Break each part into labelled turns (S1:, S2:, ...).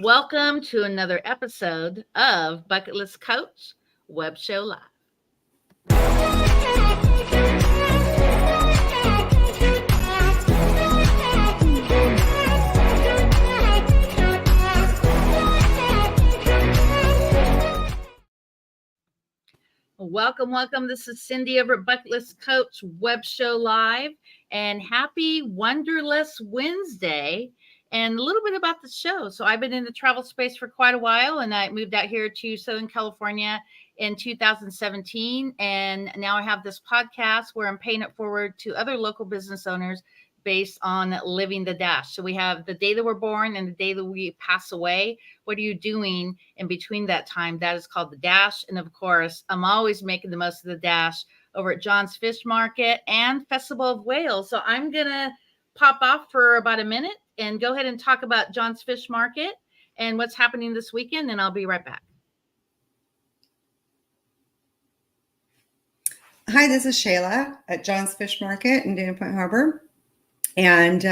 S1: Welcome to another episode of Bucket List Coach Web Show Live. Welcome. This is Cindy over at Bucket List Coach Web Show Live, and happy Wonderless Wednesday. And a little bit about the show. So I've been in the travel space for quite a while, and I moved out here to Southern California in 2017. And now I have this podcast where I'm paying it forward to other local business owners based on living the dash. So we have the day that we're born and the day that we pass away. What are you doing in between that time? That is called the dash. And of course, I'm always making the most of the dash over at JON'S Fish Market and Festival of Whales. So I'm going to pop off for about a minute and go ahead and talk about JON'S Fish Market and what's happening this weekend, and I'll be right back.
S2: Hi, this is Shala at JON'S Fish Market in Dana Point Harbor. And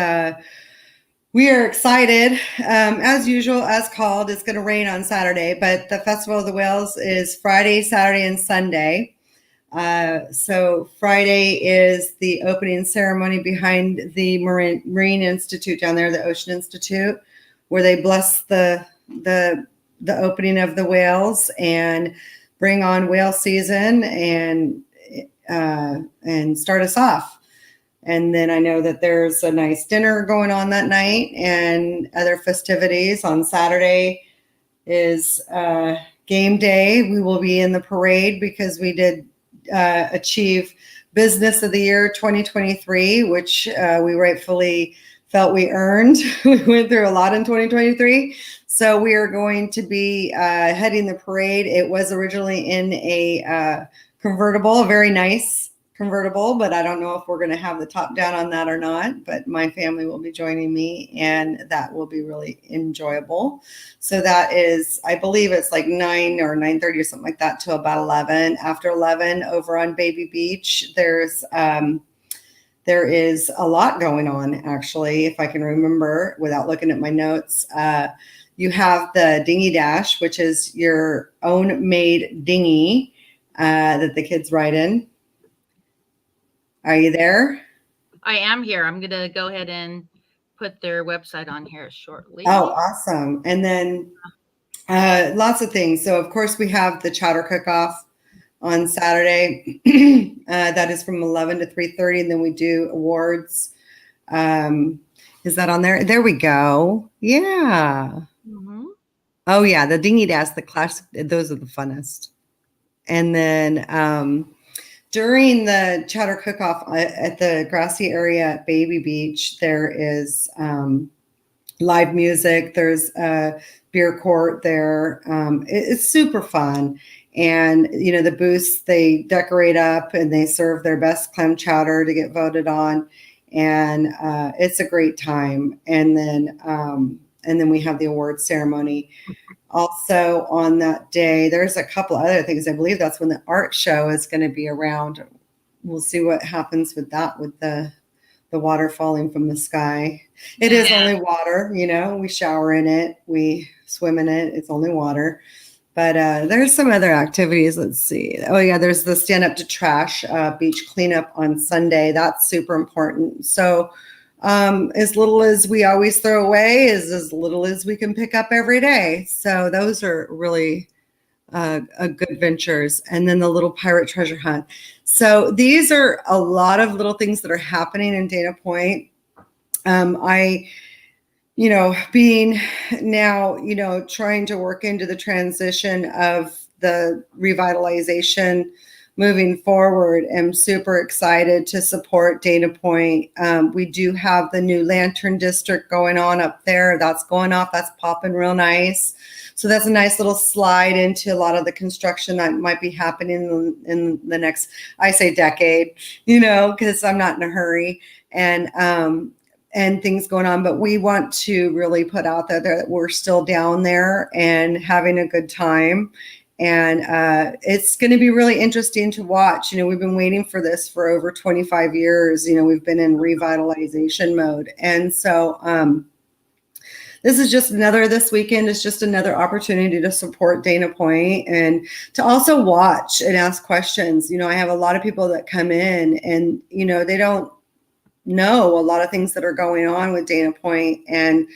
S2: we are excited. As usual, as called, it's going to rain on Saturday, but the Festival of the Whales is Friday, Saturday, and Sunday. So Friday is the opening ceremony behind the Marine Institute down there, the Ocean Institute, where they bless the opening of the whales and bring on whale season and start us off. And then I know that there's a nice dinner going on that night and other festivities. On Saturday is game day. We will be in the parade because we did achieve Business of the Year 2023, which we rightfully felt we earned. We went through a lot in 2023. So we are going to be heading the parade. It was originally in a convertible, a very nice convertible, but I don't know if we're going to have the top down on that or not, but my family will be joining me and that will be really enjoyable. So that is, I believe it's like 9 or 9:30 or something like that till about 11. After 11 over on Baby Beach, there is a lot going on, actually, if I can remember without looking at my notes. You have the dinghy dash, which is your own made dinghy that the kids ride in. Are you there?
S1: I am here. I'm going to go ahead and put their website on here shortly.
S2: Oh, awesome. And then lots of things. So, of course, we have the chowder cook-off on Saturday. That is from 11 to 3:30. And then we do awards. Is that on there? There we go. Yeah. Mm-hmm. Oh, yeah. The dinghy dash, the class, those are the funnest. And then during the chowder cook-off at the grassy area at Baby Beach, there is live music. There's a beer court there. It's super fun. And, you know, the booths, they decorate up and they serve their best clam chowder to get voted on. And it's a great time. And then we have the award ceremony. Also on that day, there's a couple other things. I believe that's when the art show is going to be around. We'll see what happens with that, with the water falling from the sky. It is only water, you know, we shower in it, we swim in it. It's only water. But there's some other activities. Let's see. Oh, yeah, there's the stand up to trash beach cleanup on Sunday. That's super important. So as little as we always throw away is as little as we can pick up every day. So those are really good ventures. And then the little pirate treasure hunt. So these are a lot of little things that are happening in Dana Point. Being now, trying to work into the transition of the revitalization moving forward, I'm super excited to support Dana Point. We do have the new Lantern District going on up there. That's going off. That's popping real nice. So that's a nice little slide into a lot of the construction that might be happening in the next, I say decade, because I'm not in a hurry and things going on. But we want to really put out there that we're still down there and having a good time. And it's going to be really interesting to watch. We've been waiting for this for over 25 years. We've been in revitalization mode. And so this is just this weekend is just another opportunity to support Dana Point and to also watch and ask questions. I have a lot of people that come in and, they don't know a lot of things that are going on with Dana Point. And,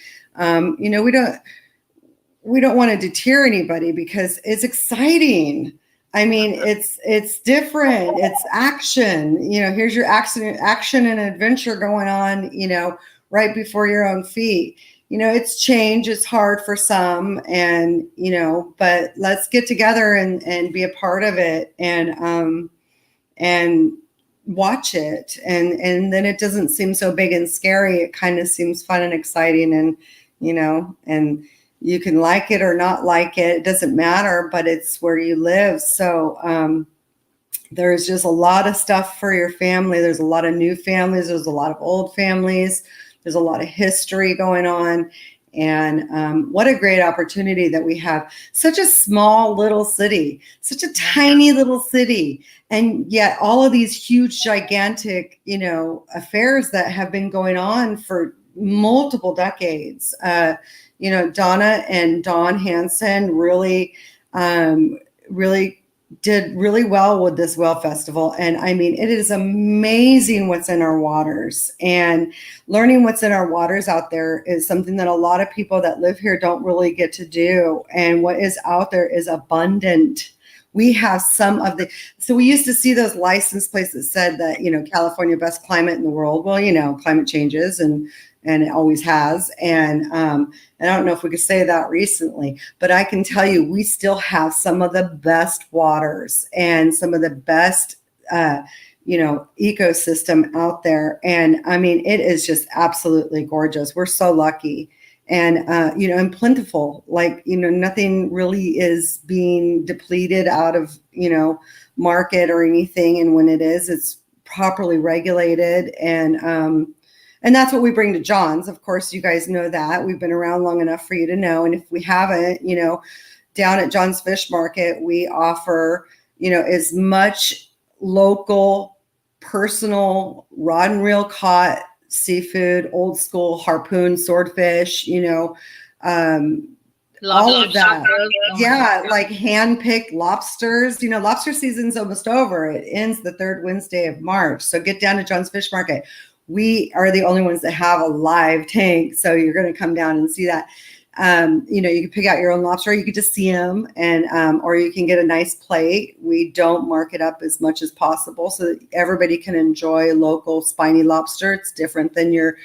S2: we don't want to deter anybody because it's exciting. I mean, it's different. It's action. Here's your action and adventure going on, right before your own feet. It's change. It's hard for some, and but let's get together and be a part of it and watch it. And then it doesn't seem so big and scary. It kind of seems fun and exciting, and and you can like it or not like it. It doesn't matter, but it's where you live. So there's just a lot of stuff for your family. There's a lot of new families. There's a lot of old families. There's a lot of history going on. And what a great opportunity that we have. Such a small little city, such a tiny little city. And yet all of these huge, gigantic, affairs that have been going on for multiple decades. Donna and Dawn Hansen really did really well with this whale festival. And I mean, it is amazing what's in our waters, and learning what's in our waters out there is something that a lot of people that live here don't really get to do. And what is out there is abundant. We have so we used to see those license plates that said that, California, best climate in the world. Well, climate changes and it always has. And I don't know if we could say that recently, but I can tell you, we still have some of the best waters and some of the best, ecosystem out there. And I mean, it is just absolutely gorgeous. We're so lucky. And, and plentiful, like, nothing really is being depleted out of, market or anything. And when it is, it's properly regulated. And that's what we bring to JON'S. Of course, you guys know that. We've been around long enough for you to know. And if we haven't, down at JON'S Fish Market, we offer, as much local, personal, rod and reel caught seafood, old school harpoon, swordfish, all of that. Yeah, like hand-picked lobsters. Lobster season's almost over. It ends the third Wednesday of March. So get down to JON'S Fish Market. We are the only ones that have a live tank. So you're going to come down and see that. You can pick out your own lobster. You could just see them, and or you can get a nice plate. We don't mark it up as much as possible so that everybody can enjoy local spiny lobster. It's different than your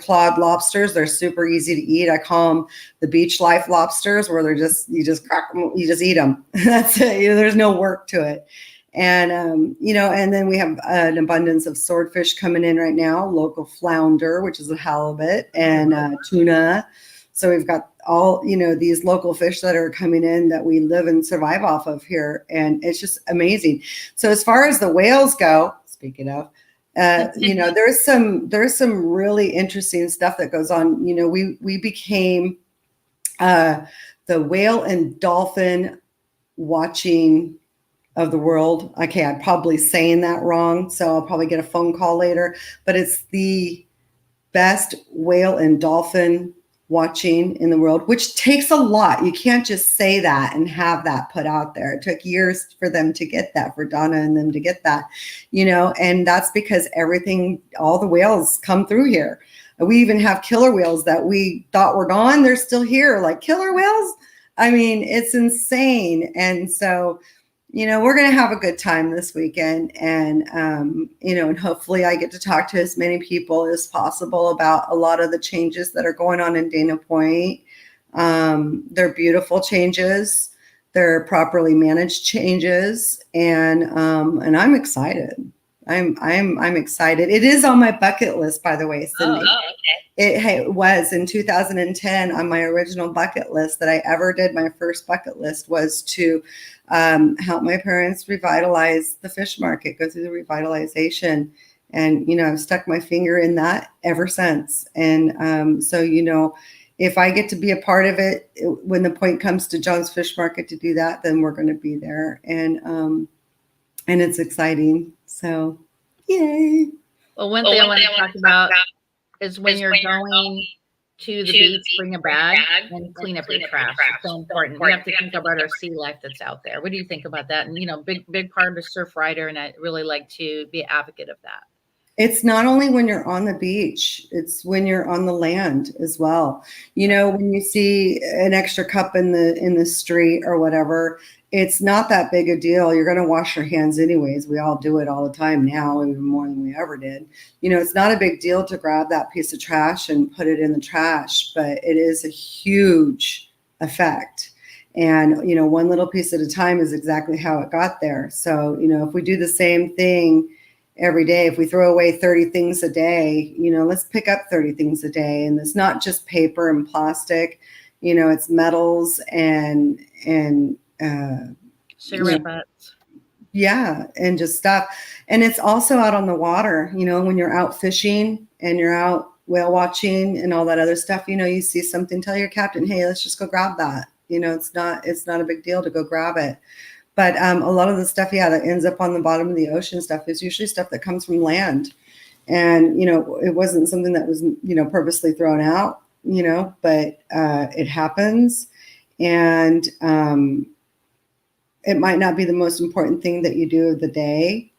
S2: clawed lobsters. They're super easy to eat. I call them the beach life lobsters, where you just crack them, you just eat them. That's it. There's no work to it. And, and then we have an abundance of swordfish coming in right now, local flounder, which is a halibut, and tuna. So we've got all, these local fish that are coming in that we live and survive off of here. And it's just amazing. So as far as the whales go, speaking of, there's some really interesting stuff that goes on. We became the whale and dolphin watching of the world. Okay, I'm probably saying that wrong, so I'll probably get a phone call later, but it's the best whale and dolphin watching in the world, which takes a lot. You can't just say that and have that put out there. It took years for them to get that, for Donna and them to get that, and that's because all the whales come through here. We even have killer whales that we thought were gone. They're still here, like killer whales. I mean, it's insane. And so, we're going to have a good time this weekend, and, and hopefully I get to talk to as many people as possible about a lot of the changes that are going on in Dana Point. They're beautiful changes. They're properly managed changes. And I'm excited. I'm excited. It is on my bucket list, by the way, Cindy. Oh, okay. It was in 2010 on my original bucket list that I ever did. My first bucket list was to help my parents revitalize the fish market, go through the revitalization. And, I've stuck my finger in that ever since. And so, if I get to be a part of it, when the point comes to JON'S Fish Market to do that, then we're going to be there. And it's exciting. So, yay.
S1: Well, one thing I want to talk about is when you're going to the beach, bring a bag, and clean up your trash. It's so important. We have to think about our sea life that's out there. What do you think about that? And big part of a surf rider, and I really like to be an advocate of that.
S2: It's not only when you're on the beach, it's when you're on the land as well. When you see an extra cup in the street or whatever, it's not that big a deal. You're going to wash your hands anyways. We all do it all the time now, even more than we ever did. It's not a big deal to grab that piece of trash and put it in the trash, but it is a huge effect. And, one little piece at a time is exactly how it got there. So, if we do the same thing every day, if we throw away 30 things a day, let's pick up 30 things a day. And it's not just paper and plastic, it's metals and
S1: cigarette butts.
S2: Yeah. And just stuff. And it's also out on the water, when you're out fishing and you're out whale watching and all that other stuff, you see something, tell your captain, hey, let's just go grab that. It's not a big deal to go grab it. But a lot of the stuff, that ends up on the bottom of the ocean stuff is usually stuff that comes from land. And, it wasn't something that was, purposely thrown out, but it happens. And it might not be the most important thing that you do of the day,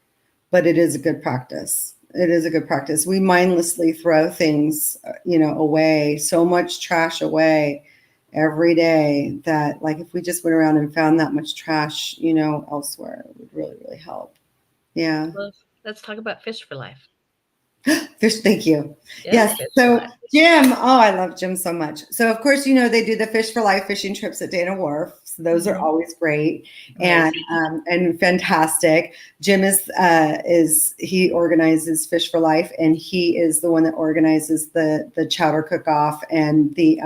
S2: but it is a good practice. It is a good practice. We mindlessly throw things, away, so much trash away every day that, like, if we just went around and found that much trash, elsewhere, it would really, really help. Yeah.
S1: Well, let's talk about Fish for Life.
S2: Fish, thank you. Yes. So Jim, I love Jim so much. So of course, they do the Fish for Life fishing trips at Dana Wharf. So those are always great and fantastic. Jim he organizes Fish for Life, and he is the one that organizes the chowder cook-off and the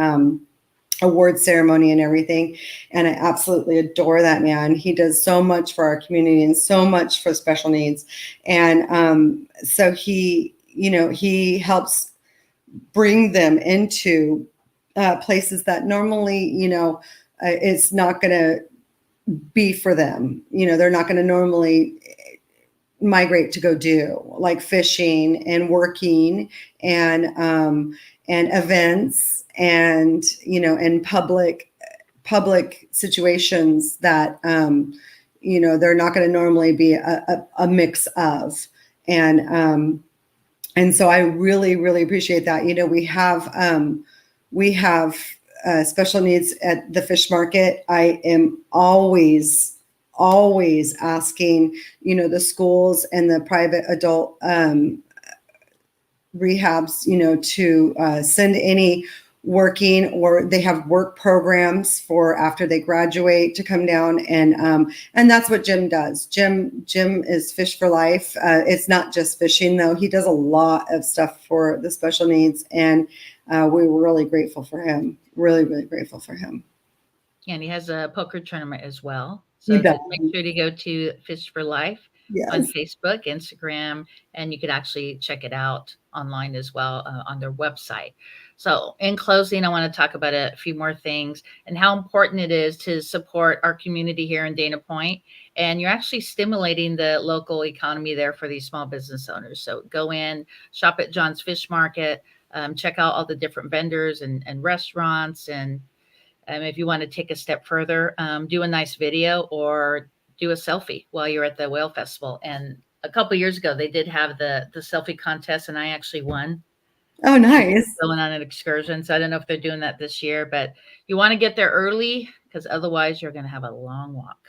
S2: award ceremony and everything. And I absolutely adore that man. He does so much for our community and so much for special needs. And so he helps bring them into places that normally, it's not going to be for them. They're not going to normally migrate to go do, like fishing and working and events and and public situations that they're not going to normally be a mix of. And so I really, really appreciate that. We have special needs at the fish market. I am always asking, the schools and the private adult rehabs, to send any working, or they have work programs for after they graduate to come down. And that's what Jim does. Jim is Fish for Life. It's not just fishing though. He does a lot of stuff for the special needs, and we were really grateful for him. Really, really grateful for him.
S1: And he has a poker tournament as well. So just make sure to go to Fish for Life on Facebook, Instagram, and you could actually check it out online as well on their website. So in closing, I want to talk about a few more things and how important it is to support our community here in Dana Point. And you're actually stimulating the local economy there for these small business owners. So go in, shop at John's Fish Market, check out all the different vendors and restaurants. And if you want to take a step further, do a nice video or do a selfie while you're at the Whale Festival. And a couple of years ago, they did have the selfie contest, and I actually won.
S2: Oh, nice.
S1: Going on an excursion. So I don't know if they're doing that this year, but you want to get there early because otherwise you're going to have a long walk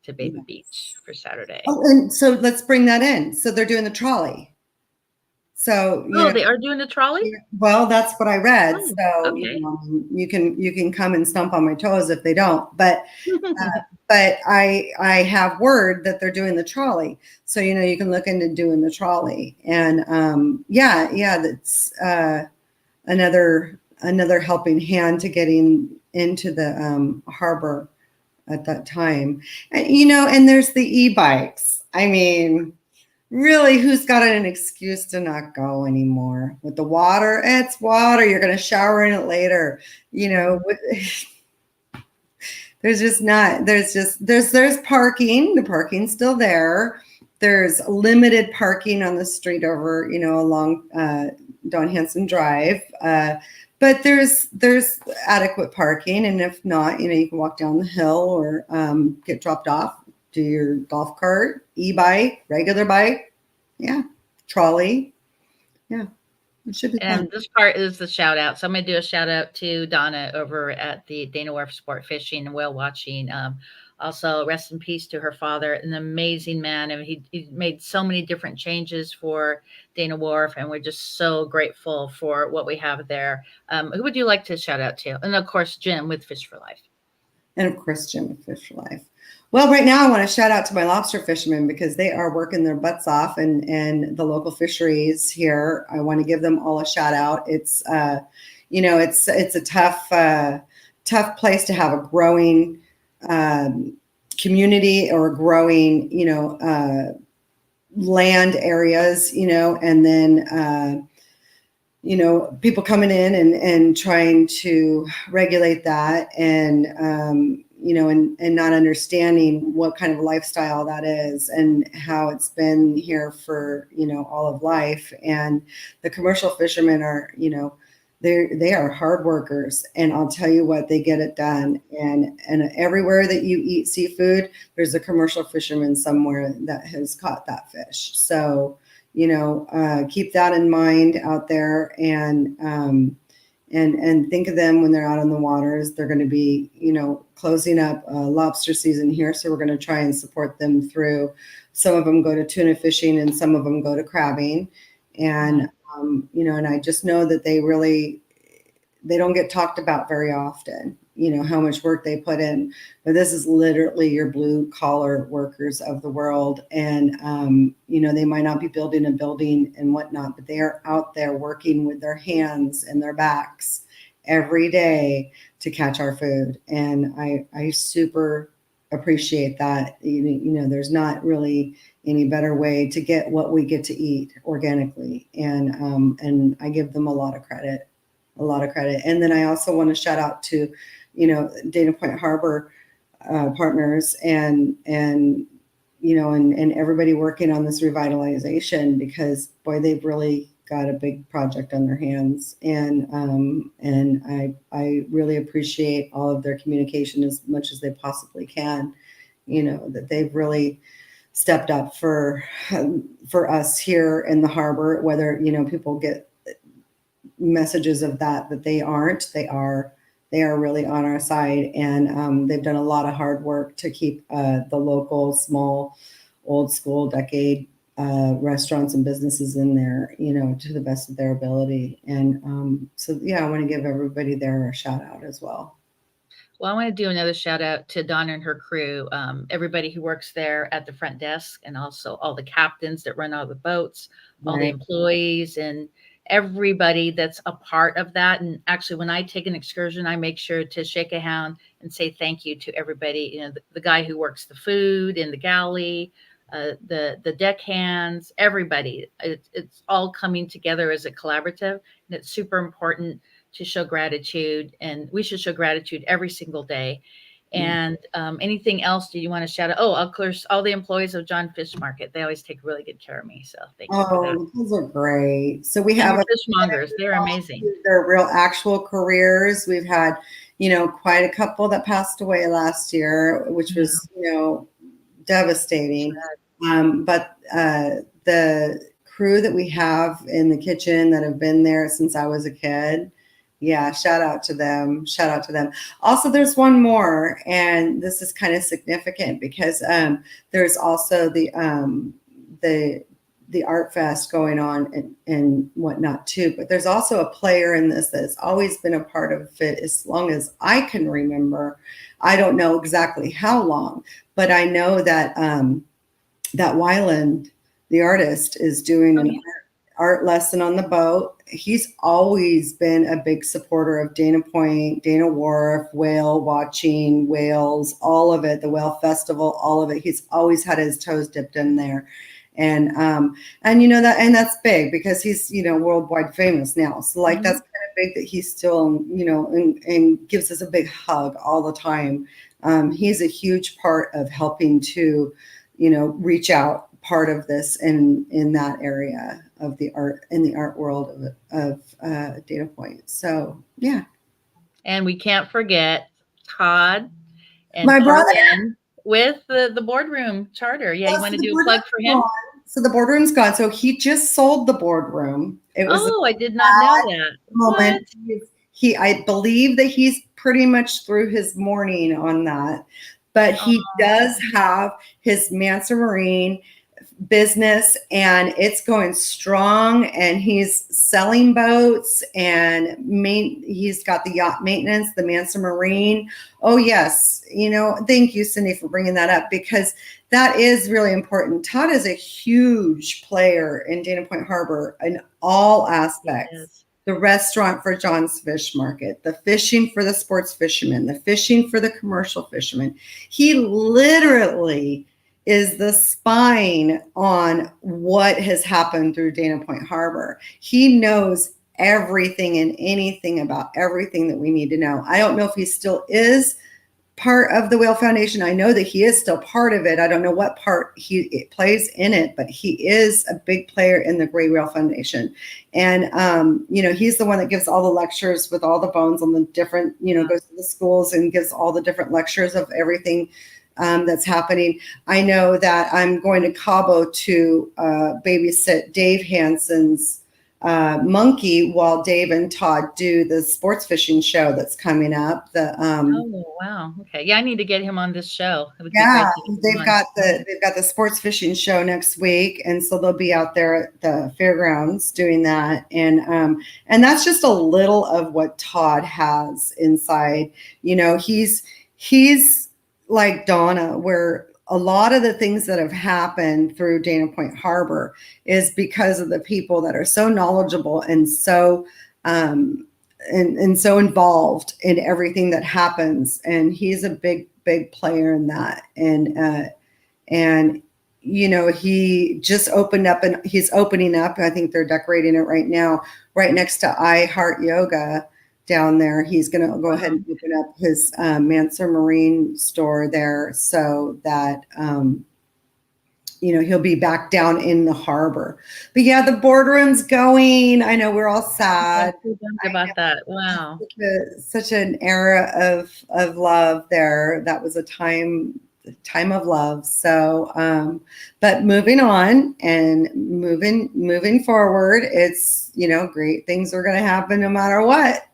S1: to Baby Beach for Saturday.
S2: Oh, and so let's bring that in. So they're doing the trolley. So
S1: they are doing the trolley?
S2: Well, that's what I read.
S1: Oh,
S2: so
S1: okay.
S2: You can come and stomp on my toes if they don't. But but I have word that they're doing the trolley. So you can look into doing the trolley. And that's another helping hand to getting into the harbor at that time. And and there's the e-bikes. I mean, really, who's got an excuse to not go anymore? With the water, it's water. You're going to shower in it later. There's parking. The parking's still there. There's limited parking on the street over, along Don Hanson Drive. But there's adequate parking, and if not, you can walk down the hill or get dropped off. Do your golf cart, e-bike, regular bike, yeah, trolley, yeah. It should be fun.
S1: And this part is the shout out. So I'm going to do a shout out to Donna over at the Dana Wharf Sport Fishing and Whale Watching. Also, rest in peace to her father, an amazing man. And he made so many different changes for Dana Wharf, and we're just so grateful for what we have there. Who would you like to shout out to? And of course, Jim with Fish for Life.
S2: And of course, Jim with Fish for Life. Well, right now I want to shout out to my lobster fishermen because they are working their butts off, and the local fisheries here. I want to give them all a shout out. It's it's a tough place to have a growing community or growing land areas, and then people coming in and trying to regulate that, and and not understanding what kind of lifestyle that is and how it's been here for all of life. And the commercial fishermen are they are hard workers, and I'll tell you what, they get it done. And everywhere that you eat seafood, there's a commercial fisherman somewhere that has caught that fish. So keep that in mind out there, and think of them when they're out on the waters. They're going to be, closing up lobster season here. So we're going to try and support them through. Some of them go to tuna fishing and some of them go to crabbing. And, and I just know that they don't get talked about very often, how much work they put in. But this is literally your blue collar workers of the world. And, they might not be building a building and whatnot, but they are out there working with their hands and their backs every day to catch our food. And I super appreciate that. There's not really any better way to get what we get to eat organically. And I give them a lot of credit. And then I also want to shout out to, Dana Point Harbor partners and everybody working on this revitalization, because boy, they've really got a big project on their hands. And I really appreciate all of their communication as much as they possibly can, that they've really stepped up for us here in the harbor, whether, people get messages of that they aren't. They are really on our side, and they've done a lot of hard work to keep the local small old school decade restaurants and businesses in there, to the best of their ability. And so I want to give everybody there a shout out as well.
S1: Well, I want to do another shout out to Donna and her crew, everybody who works there at the front desk, and also all the captains that run all the boats, all the employees, and everybody that's a part of that. And actually, when I take an excursion, I make sure to shake a hand and say thank you to everybody. The guy who works the food in the galley, the deck hands, everybody. It's all coming together as a collaborative, and it's super important to show gratitude, and we should show gratitude every single day. And anything else do you want to shout out? Oh, of course, all the employees of John Fish Market. They always take really good care of me. So thank you for that.
S2: Those are great. So we
S1: And
S2: have
S1: fishmongers. They're amazing.
S2: They're real actual careers. We've had, quite a couple that passed away last year, which was, devastating. But the crew that we have in the kitchen that have been there since I was a kid, shout out to them. Also, there's one more, and this is kind of significant because there's also the art fest going on and whatnot too. But there's also a player in this that's always been a part of it as long as I can remember. I don't know exactly how long, but I know that that Wyland, the artist, is doing an art lesson on the boat. He's always been a big supporter of Dana Point, Dana Wharf, whale watching, whales, all of it, the whale festival, all of it. He's always had his toes dipped in there. And that's big because he's, worldwide famous now. So that's kind of big that he's still, and gives us a big hug all the time. He's a huge part of helping to, reach out part of this in that area of the art in the art world of Dana Point. So yeah.
S1: And we can't forget Todd and
S2: My brother.
S1: Carlin with the boardroom charter. Yeah, you want to do a plug for him?
S2: So the boardroom's gone. So he just sold the boardroom. It was
S1: I did not know that.
S2: moment.
S1: What?
S2: I believe that he's pretty much through his mourning on that, but he does have his Mansa Marine business and it's going strong, and he's selling boats, and he's got the yacht maintenance, the Mansa Marine. Oh yes, thank you, Cindy, for bringing that up, because that is really important. Todd is a huge player in Dana Point Harbor in all aspects. The restaurant for JON'S Fish Market, the fishing for the sports fishermen, the fishing for the commercial fishermen. He literally is the spine on what has happened through Dana Point Harbor. He knows everything and anything about everything that we need to know. I don't know if he still is part of the Whale Foundation. I know that he is still part of it. I don't know what part he plays in it, but he is a big player in the Gray Whale Foundation. And, he's the one that gives all the lectures with all the bones on the different, goes to the schools and gives all the different lectures of everything that's happening. I know that I'm going to Cabo to babysit Dave Hansen's monkey while Dave and Todd do the sports fishing show that's coming up.
S1: Oh wow, okay, yeah, I need to get him on this show.
S2: Yeah, they've got the sports fishing show next week, and so they'll be out there at the fairgrounds doing that, and that's just a little of what Todd has inside. He's like Donna, where a lot of the things that have happened through Dana Point Harbor is because of the people that are so knowledgeable and so and so involved in everything that happens. And he's a big player in that. And he just opened up, and he's opening up. I think they're decorating it right now, right next to I Heart Yoga down there. He's going to go ahead and open up his Mansa Marine store there, so that he'll be back down in the harbor. But yeah, the boardroom's going. I know we're all sad
S1: about that. Wow,
S2: such an era of love there. That was a time of love. So but moving on and moving forward, it's great things are going to happen no matter what.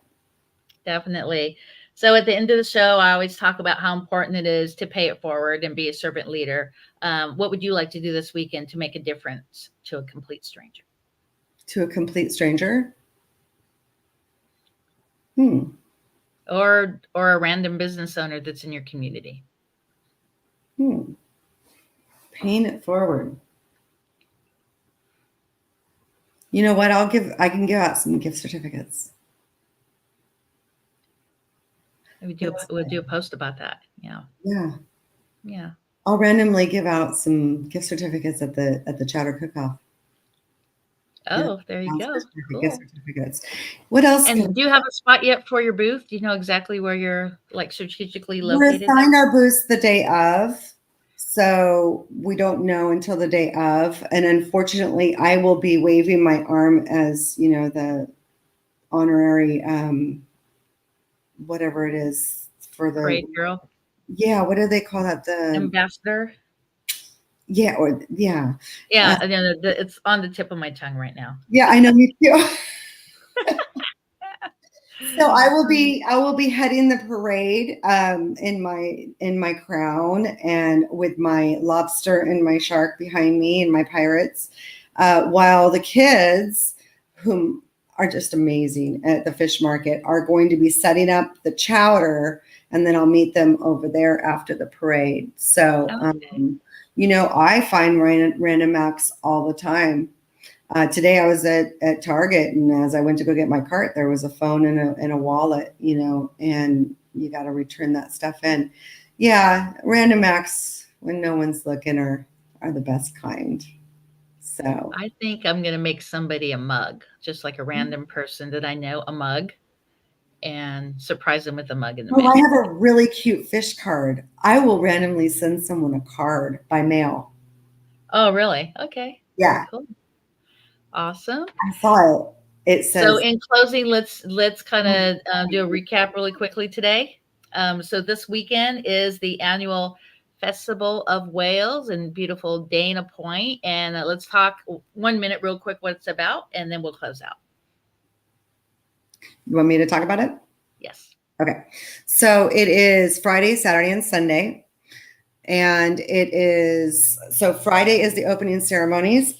S1: Definitely. So at the end of the show, I always talk about how important it is to pay it forward and be a servant leader. What would you like to do this weekend to make a difference to a complete stranger?
S2: To a complete stranger?
S1: Or a random business owner that's in your community.
S2: Paying it forward. You know what? I can give out some gift certificates.
S1: We'll do a post about that. Yeah.
S2: I'll randomly give out some gift certificates at the Chowder Cook-Off.
S1: Oh, there you go. Cool.
S2: Gift certificates. What else?
S1: And do you have a spot yet for your booth? Do you know exactly where you're strategically located?
S2: We assigned our booths the day of, so we don't know until the day of. And unfortunately, I will be waving my arm as the honorary whatever it is for the
S1: parade girl.
S2: Yeah, what do they call that? The
S1: ambassador.
S2: Yeah,
S1: Yeah. It's on the tip of my tongue right now.
S2: Yeah, I know, me too. So I will be heading the parade in my crown and with my lobster and my shark behind me and my pirates, while the kids, whom are just amazing at the fish market, are going to be setting up the chowder, and then I'll meet them over there after the parade. So, I find random acts all the time. Today I was at Target, and as I went to go get my cart, there was a phone and a wallet, and you got to return that stuff in. Yeah, random acts when no one's looking are the best kind. So
S1: I think I'm going to make somebody a mug, just like a random person that I know, a mug, and surprise them with a mug in the mail.
S2: I have a really cute fish card. I will randomly send someone a card by mail.
S1: Oh, really? Okay.
S2: Yeah.
S1: Cool. Awesome.
S2: I saw it. It
S1: So
S2: says,
S1: in closing, let's kind of do a recap really quickly today. So this weekend is the annual Festival of Wales in beautiful Dana Point, and let's talk 1 minute real quick what it's about, and then we'll close out.
S2: you want me to talk about it?
S1: Yes.
S2: Okay. So it is Friday, Saturday, and Sunday. And so Friday is the opening ceremonies.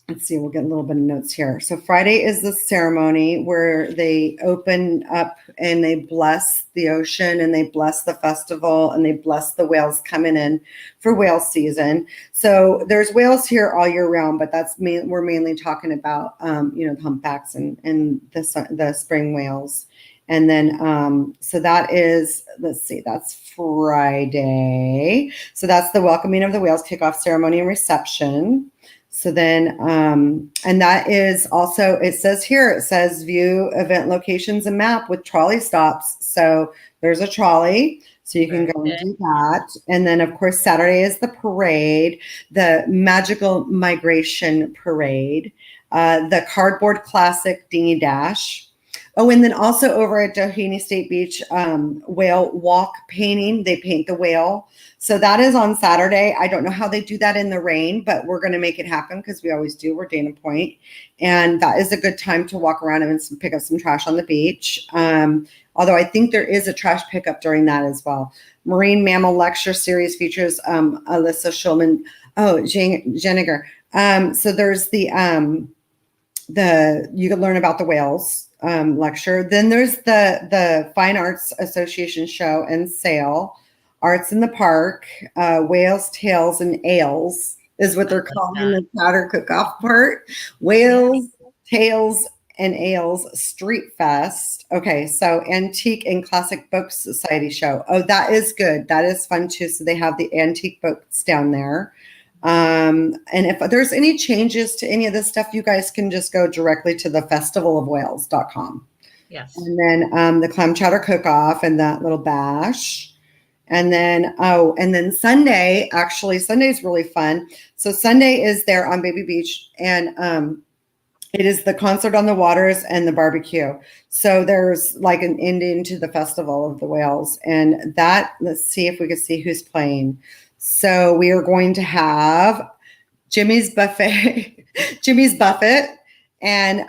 S2: Let's see, we'll get a little bit of notes here. So Friday is the ceremony where they open up and they bless the ocean and they bless the festival and they bless the whales coming in for whale season. So there's whales here all year round, but we're mainly talking about the humpbacks and the spring whales. And then so that is, let's see, that's Friday. So that's the welcoming of the whales, kickoff ceremony and reception. So then, and that is also, it says view event locations and map with trolley stops. So there's a trolley, so you can go and do that. And then, of course, Saturday is the parade, the Magical Migration Parade, the Cardboard Classic Dinghy Dash. Oh, and then also over at Doheny State Beach, whale walk painting. They paint the whale. So that is on Saturday. I don't know how they do that in the rain, but we're going to make it happen because we always do. We're Dana Point. And that is a good time to walk around and pick up some trash on the beach. Although I think there is a trash pickup during that as well. Marine Mammal Lecture Series features Alyssa Schulman. Oh, Jeniger. So there's the you can learn about the whales lecture. Then there's the Fine Arts Association show and sale. Arts in the Park, Whales, Tales, and Ales is what they're calling the powder cook-off part. Whales, Tales, and Ales Street Fest. Okay, so Antique and Classic Book Society show. Oh, that is good. That is fun too. So they have the antique books down there. And if there's any changes to any of this stuff, you guys can just go directly to the festivalofwhales.com.
S1: Yes.
S2: And then the clam chowder cook-off and that little bash. And then, Sunday, actually, Sunday's really fun. So Sunday is there on Baby Beach, and it is the concert on the waters and the barbecue. So there's like an ending to the Festival of the Whales. And that, let's see if we can see who's playing. So we are going to have Jimmy's Buffet, and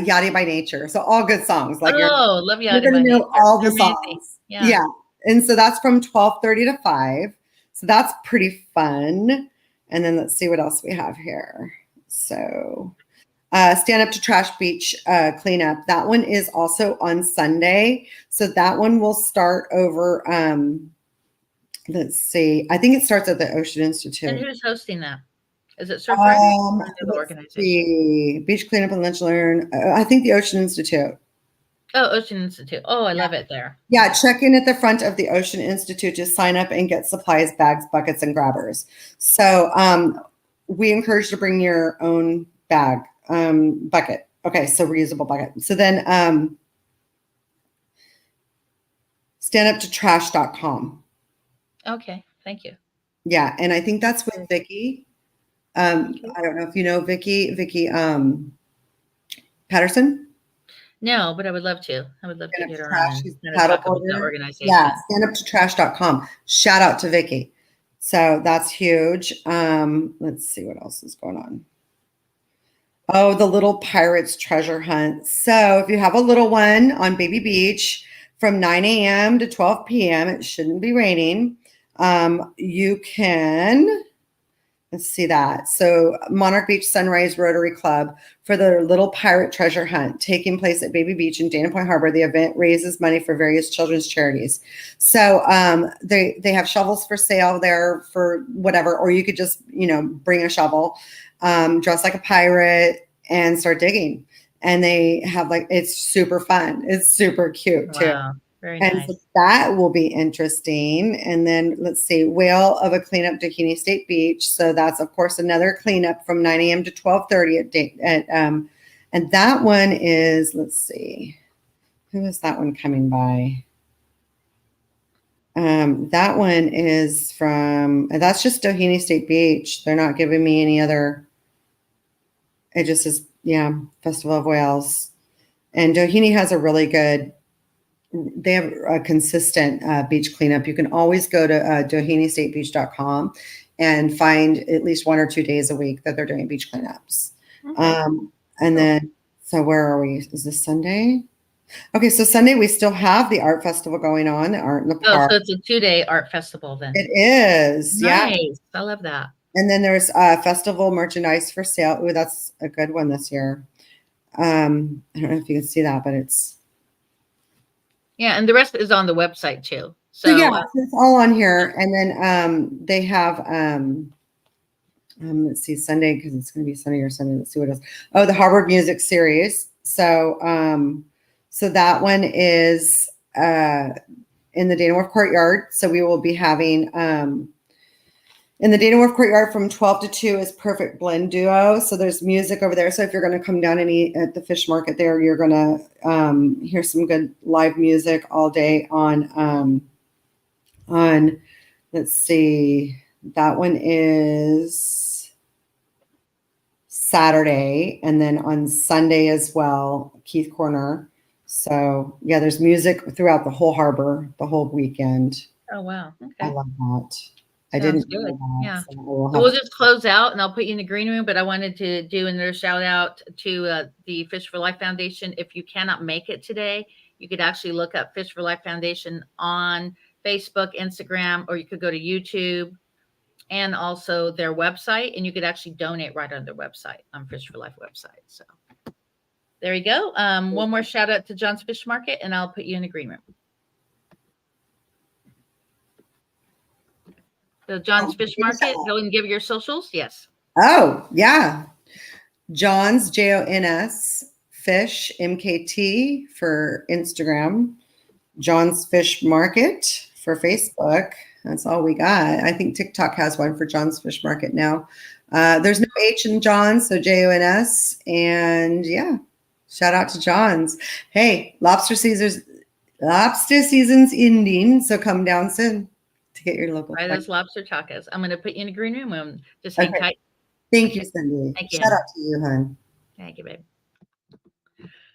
S2: Yachty by Nature. So all good songs. Like
S1: love Yachty
S2: you're
S1: by
S2: going to know
S1: Nature.
S2: all the
S1: Amazing.
S2: songs.
S1: Yeah.
S2: And so that's from 12:30 to 5. So that's pretty fun. And then let's see what else we have here. So Stand Up to Trash Beach cleanup. That one is also on Sunday. So that one will start over, let's see. I think it starts at the Ocean Institute.
S1: And who's hosting that? Is it Surf Friday or the organization?
S2: See. Beach Cleanup and Lunch Learn. I think the Ocean Institute.
S1: Oh, Ocean Institute. Oh, I love it there.
S2: Yeah, check in at the front of the Ocean Institute to sign up and get supplies, bags, buckets, and grabbers. So we encourage you to bring your own bag, bucket. Okay, so reusable bucket. So then standuptotrash.com.
S1: Okay, thank you.
S2: Yeah, and I think that's with Vicki. I don't know if you know Vicki Patterson.
S1: No, but I would love to. I would love to get her on and
S2: talk
S1: about the organization.
S2: Yeah, standuptotrash.com. Shout out to Vicki. So that's huge. Let's see what else is going on. Oh, the Little Pirates Treasure Hunt. So if you have a little one on Baby Beach from 9 a.m. to 12 p.m., it shouldn't be raining. You can... Let's see that. So Monarch Beach Sunrise Rotary Club for the Little Pirate Treasure Hunt taking place at Baby Beach in Dana Point Harbor. The event raises money for various children's charities. So they have shovels for sale there for whatever, or you could just, bring a shovel, dress like a pirate and start digging. And they have it's super fun. It's super cute too.
S1: Wow. Very nice.
S2: So that will be interesting. And then let's see, Whale of a Cleanup Doheny State Beach. So that's of course another cleanup from 9 a.m. to 12:30 and that one is, let's see, who is that one coming by? That one is that's just Doheny State Beach. They're not giving me any other. It just says Yeah, Festival of Whales. And Doheny has a really good, they have a consistent beach cleanup. You can always go to dohenystatebeach.com and find at least 1 or 2 days a week that they're doing beach cleanups.
S1: Okay.
S2: And then, so where are we? Is this Sunday? Okay, so Sunday we still have the art festival going on, Art in the
S1: Oh,
S2: Park.
S1: so it's a 2-day art festival then.
S2: It is, yeah.
S1: Nice. I love that.
S2: And then there's festival merchandise for sale. Ooh, that's a good one this year. I don't know if you can see that, but it's
S1: Yeah, and the rest is on the website too.
S2: so
S1: So
S2: yeah, it's all on here. And then they have let's see, Sunday, because it's going to be Sunday or Sunday. Let's see what else. Oh, the Harvard Music Series. So so that one is in the Dana Wharf Courtyard. So we will be having in the Dana Wharf Courtyard from 12 to 2 is Perfect Blend Duo. So there's music over there. So if you're going to come down and eat at the fish market there, you're going to hear some good live music all day on let's see, that one is Saturday, and then on Sunday as well, Keith Corner. So yeah, there's music throughout the whole harbor, the whole weekend.
S1: oh wow.
S2: I
S1: Okay.
S2: love that. I
S1: Sounds
S2: didn't
S1: good.
S2: know that.
S1: Yeah.
S2: So we'll
S1: So
S2: have
S1: we'll
S2: to-
S1: just close out and I'll put you in the green room, but I wanted to do another shout out to the Fish for Life Foundation. If you cannot make it today, you could actually look up Fish for Life Foundation on Facebook, Instagram, or you could go to YouTube and also their website, and you could actually donate right on their website, on Fish for Life website. So there you go. One more shout out to John's Fish Market, and I'll put you in the green room. So John's Fish Market, go and give your socials. Yes.
S2: Oh, yeah. John's, JON'S, Fish, MKT for Instagram. John's Fish Market for Facebook. That's all we got. I think TikTok has one for John's Fish Market now. There's no H in John, so JONS. And yeah, shout out to John's. Hey, lobster season's ending, so come down soon to get your local.
S1: Try those lobster tacos. I'm going to put you in a green room. Just hang tight.
S2: Thank you, Cindy.
S1: Thank you.
S2: Shout out to you, hon.
S1: Thank you, babe.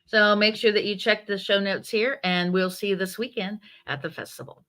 S1: So make sure that you check the show notes here, and we'll see you this weekend at the festival.